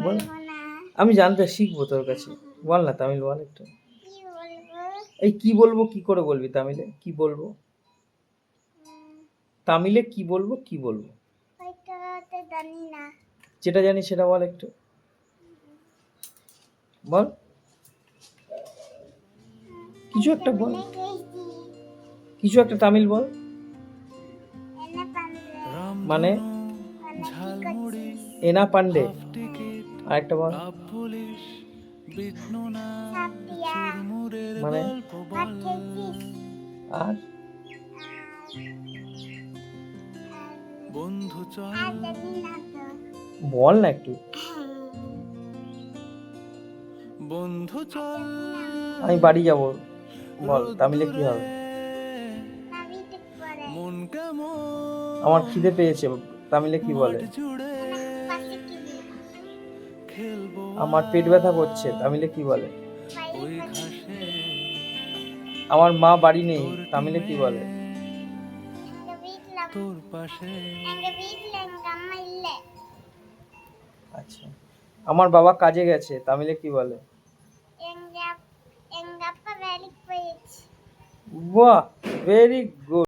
বল, আমি জানতে শিখবো তোর কাছে। বল না তামিল বল একটু। এই কি বলবো কি করে বলবি তামিলে? কি বলবো তামিলে? কি বলবো কি বলবো? যেটা জানি সেটা বল একটু, বল কিছু একটা বল, কিছু একটা তামিল বল। মানে এনা পান্ডে, আর একটা বল। মানে আর বল না একটু। আমি বাড়ি যাব, বল তামিলে কি হবে? আমার খিদে পেয়েছে, তামিলে কি বলে? আমার পেট ব্যথা করছে, তামিলে কি বলে? আমার মা বাড়ি নেই, তামিলে কি বলে? আচ্ছা, আমার বাবা কাজে গেছে, তামিলে কি বলে? বাহ, ভেরি গুড।